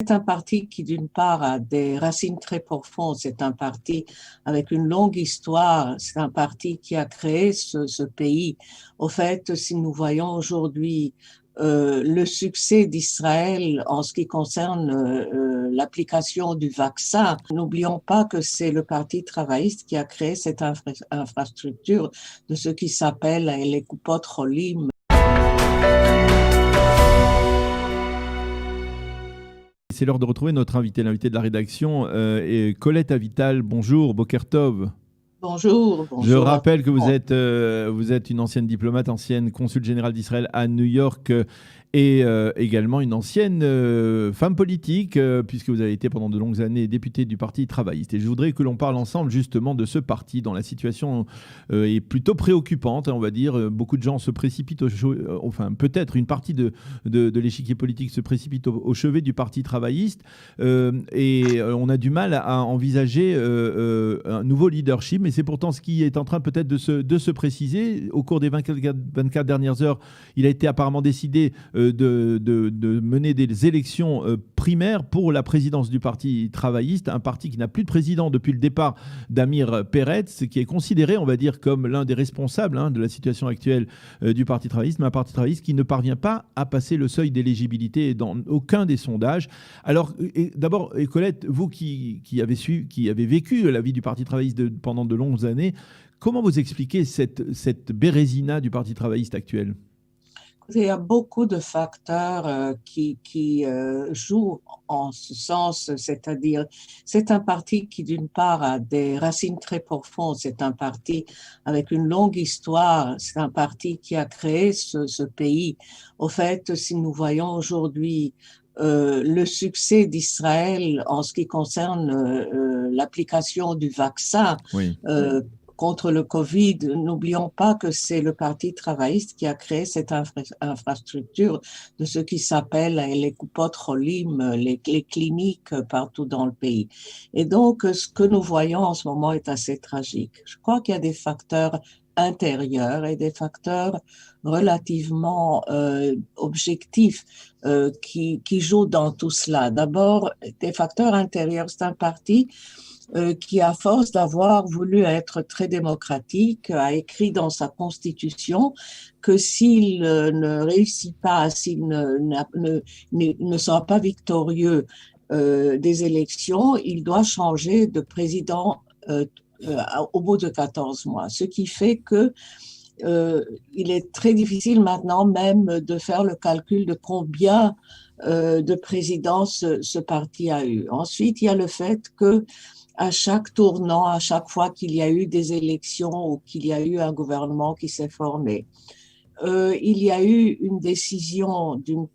C'est un parti qui, d'une part, a des racines très profondes. C'est un parti avec une longue histoire. C'est un parti qui a créé ce pays. Au fait, si nous voyons aujourd'hui le succès d'Israël en ce qui concerne l'application du vaccin, n'oublions pas que c'est le Parti travailliste qui a créé cette infrastructure de ce qui s'appelle les Coupot Cholim. C'est l'heure de retrouver notre invité, l'invité de la rédaction, Colette Avital. Bonjour, Boker Tov. Bonjour, Je bonjour à tout rappelle que le monde. vous êtes une ancienne diplomate, ancienne consul générale d'Israël à New York et également une ancienne femme politique, puisque vous avez été pendant de longues années députée du Parti travailliste. Et je voudrais que l'on parle ensemble justement de ce parti dont la situation est plutôt préoccupante, on va dire. Beaucoup de gens se précipitent, enfin peut-être une partie de l'échiquier politique se précipite au chevet du Parti travailliste et on a du mal à envisager un nouveau leadership. Mais c'est pourtant ce qui est en train peut-être de se préciser. Au cours des 24 dernières heures, il a été apparemment décidé de mener des élections primaires pour la présidence du Parti travailliste, un parti qui n'a plus de président depuis le départ d'Amir Peretz, qui est considéré, on va dire, comme l'un des responsables de la situation actuelle du Parti travailliste, mais un Parti travailliste qui ne parvient pas à passer le seuil d'éligibilité dans aucun des sondages. Alors, d'abord, Colette, vous qui avez vécu la vie du Parti travailliste pendant de longues années, comment vous expliquez cette bérésina du Parti travailliste actuel ? Il y a beaucoup de facteurs qui jouent en ce sens, c'est-à-dire c'est un parti qui d'une part a des racines très profondes, c'est un parti avec une longue histoire, c'est un parti qui a créé ce pays. Au fait, si nous voyons aujourd'hui le succès d'Israël en ce qui concerne l'application du vaccin, Oui. contre le Covid, n'oublions pas que c'est le Parti travailliste qui a créé cette infrastructure de ce qui s'appelle les Coupot Cholim, les cliniques partout dans le pays. Et donc, ce que nous voyons en ce moment est assez tragique. Je crois qu'il y a des facteurs intérieurs et des facteurs relativement objectifs qui jouent dans tout cela. D'abord, des facteurs intérieurs, c'est un parti qui, à force d'avoir voulu être très démocratique, a écrit dans sa constitution que s'il ne réussit pas, s'il ne sera pas victorieux des élections, il doit changer de président au bout de 14 mois. Ce qui fait que il est très difficile maintenant même de faire le calcul de combien de présidents ce parti a eu. Ensuite, il y a le fait que à chaque tournant, à chaque fois qu'il y a eu des élections ou qu'il y a eu un gouvernement qui s'est formé, il y a eu une décision d'une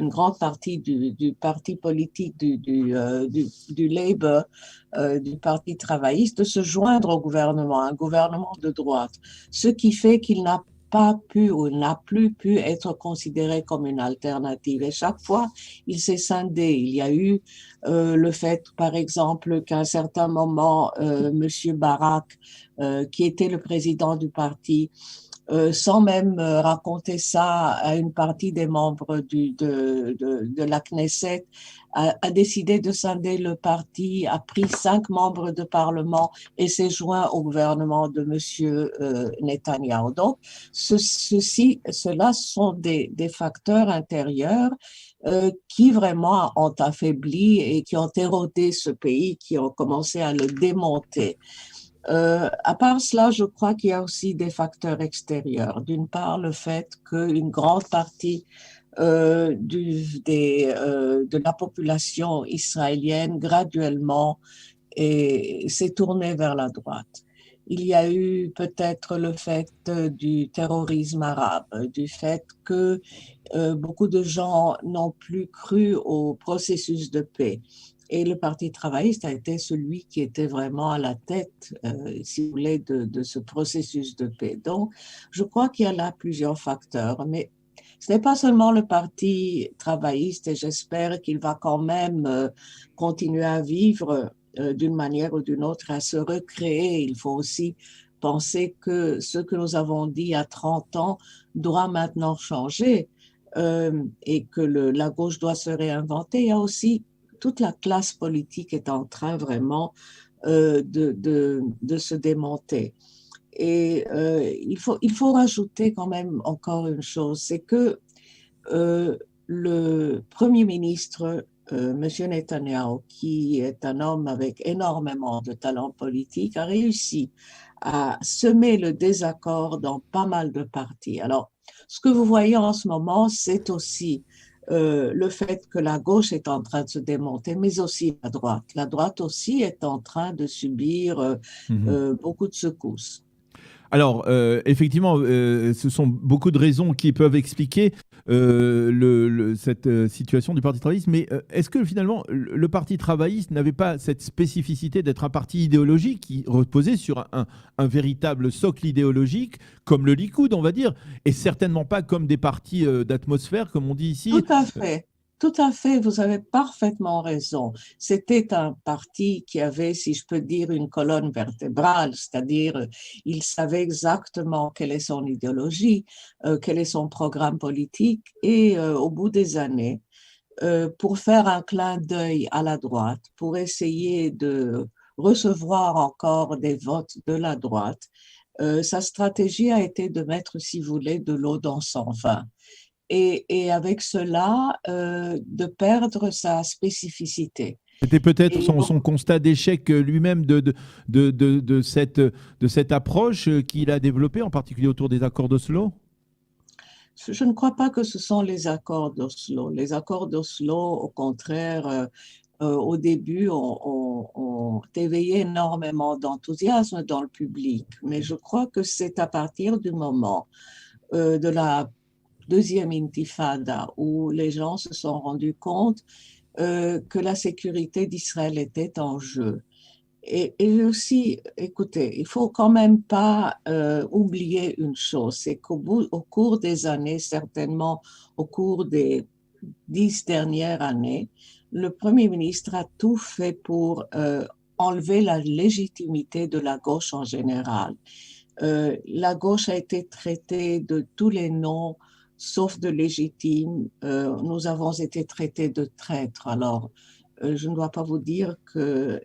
grande partie du parti politique du Labour, du Parti travailliste, de se joindre au gouvernement, un gouvernement de droite, ce qui fait qu'il n'a pas pu ou n'a plus pu être considéré comme une alternative. Et chaque fois, il s'est scindé. Il y a eu le fait, par exemple, qu'à un certain moment, M. Barak, qui était le président du parti, sans même raconter ça à une partie des membres de la Knesset, a décidé de scinder le parti, a pris 5 membres de parlement et s'est joint au gouvernement de M. Netanyahou. Donc, cela sont des facteurs intérieurs qui vraiment ont affaibli et qui ont érodé ce pays, qui ont commencé à le démonter. À part cela, je crois qu'il y a aussi des facteurs extérieurs. D'une part, le fait qu'une grande partie de la population israélienne graduellement s'est tournée vers la droite. Il y a eu peut-être le fait du terrorisme arabe, du fait que beaucoup de gens n'ont plus cru au processus de paix. Et le Parti travailliste a été celui qui était vraiment à la tête, si vous voulez, de ce processus de paix. Donc, je crois qu'il y a là plusieurs facteurs, mais ce n'est pas seulement le Parti travailliste et j'espère qu'il va quand même continuer à vivre d'une manière ou d'une autre, à se recréer. Il faut aussi penser que ce que nous avons dit il y a 30 ans doit maintenant changer et que la gauche doit se réinventer. Il y a aussi toute la classe politique est en train vraiment de se démonter. Et il faut rajouter quand même encore une chose, c'est que le Premier ministre, M. Netanyahu, qui est un homme avec énormément de talent politique, a réussi à semer le désaccord dans pas mal de partis. Alors, ce que vous voyez en ce moment, c'est aussi le fait que la gauche est en train de se démonter, mais aussi la droite. La droite aussi est en train de subir beaucoup de secousses. Alors, effectivement, ce sont beaucoup de raisons qui peuvent expliquer cette situation du Parti travailliste. Mais est-ce que finalement, le Parti travailliste n'avait pas cette spécificité d'être un parti idéologique qui reposait sur un véritable socle idéologique, comme le Likoud, on va dire, et certainement pas comme des partis d'atmosphère, comme on dit ici? Tout à fait. Tout à fait, vous avez parfaitement raison. C'était un parti qui avait, si je peux dire, une colonne vertébrale, c'est-à-dire il savait exactement quelle est son idéologie, quel est son programme politique, et au bout des années, pour faire un clin d'œil à la droite, pour essayer de recevoir encore des votes de la droite, sa stratégie a été de mettre, si vous voulez, de l'eau dans son vin. Et avec cela, de perdre sa spécificité. C'était peut-être Et son constat d'échec lui-même de cette approche qu'il a développée, en particulier autour des accords d'Oslo? je ne crois pas que ce sont les accords d'Oslo. Les accords d'Oslo, au contraire, au début, ont éveillé énormément d'enthousiasme dans le public. Mais je crois que c'est à partir du moment de la deuxième intifada, où les gens se sont rendus compte que la sécurité d'Israël était en jeu. Et aussi, écoutez, il faut quand même pas oublier une chose, c'est au cours des années, certainement au cours des 10 dernières années, le Premier ministre a tout fait pour enlever la légitimité de la gauche en général. La gauche a été traitée de tous les noms, sauf de légitime. Nous avons été traités de traîtres. Alors, je ne dois pas vous dire que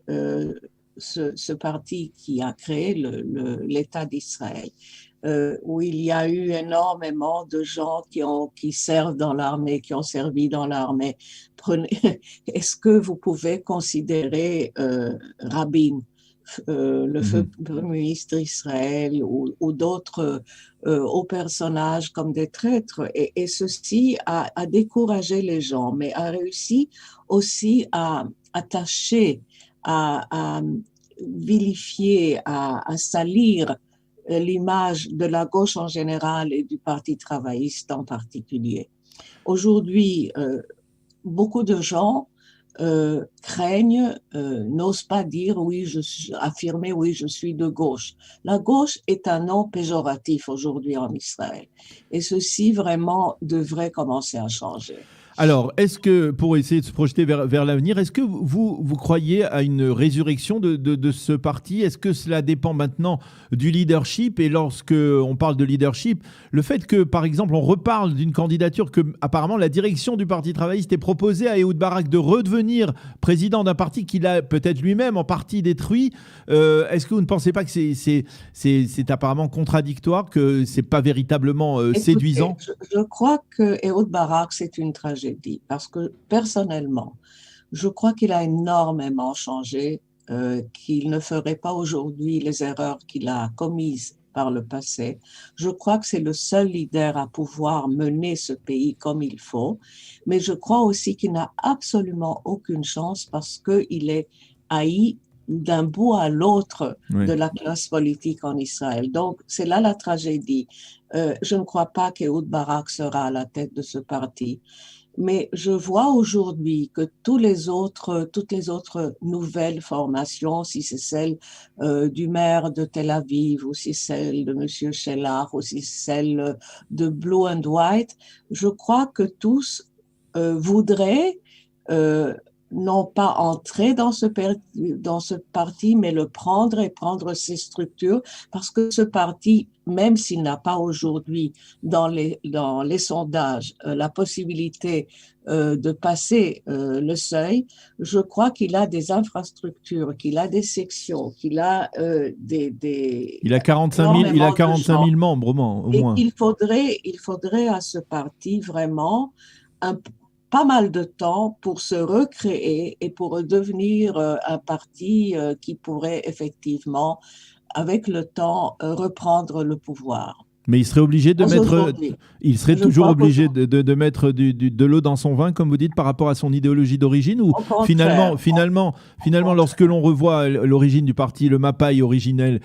ce parti qui a créé l'État d'Israël, où il y a eu énormément de gens qui servent dans l'armée, qui ont servi dans l'armée. Est-ce que vous pouvez considérer Rabin, le Premier ministre d'Israël ou d'autres hauts personnages comme des traîtres, et ceci a découragé les gens, mais a réussi aussi à attacher, à vilifier, à salir l'image de la gauche en général et du Parti travailliste en particulier. Aujourd'hui, beaucoup de gens craignent, n'osent pas dire affirmer oui, je suis de gauche. La gauche est un nom péjoratif aujourd'hui en Israël. Et ceci vraiment devrait commencer à changer. Alors, est-ce que, pour essayer de se projeter vers l'avenir, est-ce que vous croyez à une résurrection de ce parti? Est-ce que cela dépend maintenant du leadership? Et lorsque on parle de leadership, le fait que, par exemple, on reparle d'une candidature que, apparemment, la direction du Parti travailliste ait proposé à Ehud Barak de redevenir président d'un parti qu'il a peut-être lui-même en partie détruit, est-ce que vous ne pensez pas que c'est apparemment contradictoire, que c'est pas véritablement séduisant? Je crois que Ehud Barak, c'est une tragédie. Parce que personnellement, je crois qu'il a énormément changé, qu'il ne ferait pas aujourd'hui les erreurs qu'il a commises par le passé. Je crois que c'est le seul leader à pouvoir mener ce pays comme il faut, mais je crois aussi qu'il n'a absolument aucune chance parce qu'il est haï d'un bout à l'autre de la classe politique en Israël. Donc, c'est là la tragédie. Je ne crois pas qu'Ehud Barak sera à la tête de ce parti. Mais je vois aujourd'hui que toutes les autres nouvelles formations, si c'est celle du maire de Tel Aviv, ou si c'est celle de M. Shelah, ou si c'est celle de Blue and White, je crois que tous voudraient non pas entrer dans ce parti, mais le prendre et prendre ses structures, parce que ce parti, même s'il n'a pas aujourd'hui dans les sondages la possibilité de passer le seuil, je crois qu'il a des infrastructures, qu'il a des sections, qu'il a Il a 45 000, énormément de 45 gens. 000 membres au Et moins. il faudrait à ce parti vraiment un, pas mal de temps pour se recréer et pour redevenir un parti qui pourrait effectivement, avec le temps, reprendre le pouvoir. Mais il serait obligé de Pas mettre, aujourd'hui. il serait Je toujours crois obligé qu'aujourd'hui, de mettre de l'eau dans son vin, comme vous dites, par rapport à son idéologie d'origine, ou au contraire, au finalement, lorsque contraire. l'on revoit l'origine du parti, le Mapai originel,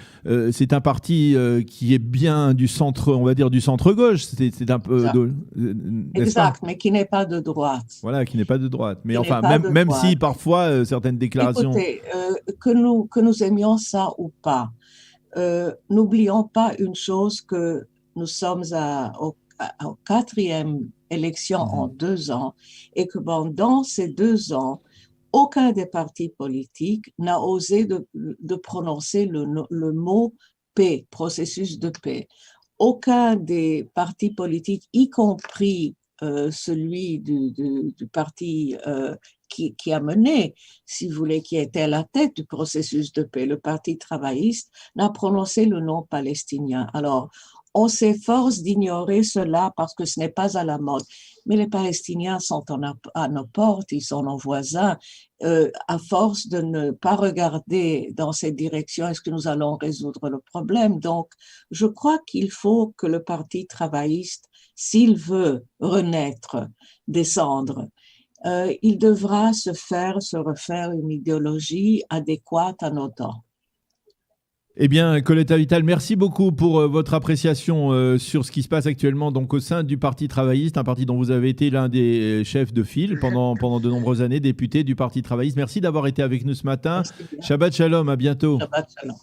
c'est un parti qui est bien du centre, on va dire du centre-gauche, c'est un peu, Exact, n'est-ce pas? exact, mais qui n'est pas de droite. Voilà, qui n'est pas de droite. Mais Qui n'est enfin, pas de même si droite. parfois certaines déclarations. Écoutez, que nous aimions ça ou pas, n'oublions pas une chose que nous sommes au quatrième élection en Mhm. 2 ans et que pendant ces 2 ans, aucun des partis politiques n'a osé de prononcer le mot paix, processus de paix. Aucun des partis politiques, y compris celui du parti qui a mené, si vous voulez, qui était à la tête du processus de paix, le Parti travailliste, n'a prononcé le nom palestinien. Alors, on s'efforce d'ignorer cela parce que ce n'est pas à la mode. Mais les Palestiniens sont à nos portes, ils sont nos voisins. À force de ne pas regarder dans cette direction, est-ce que nous allons résoudre le problème? Donc, je crois qu'il faut que le Parti travailliste, s'il veut renaître, descendre, il devra se refaire une idéologie adéquate à nos temps. Eh bien, Coletta Vital, merci beaucoup pour votre appréciation sur ce qui se passe actuellement donc, au sein du Parti travailliste, un parti dont vous avez été l'un des chefs de file pendant de nombreuses années, député du Parti travailliste. Merci d'avoir été avec nous ce matin. Merci bien. Shabbat Shalom, à bientôt. Shabbat shalom.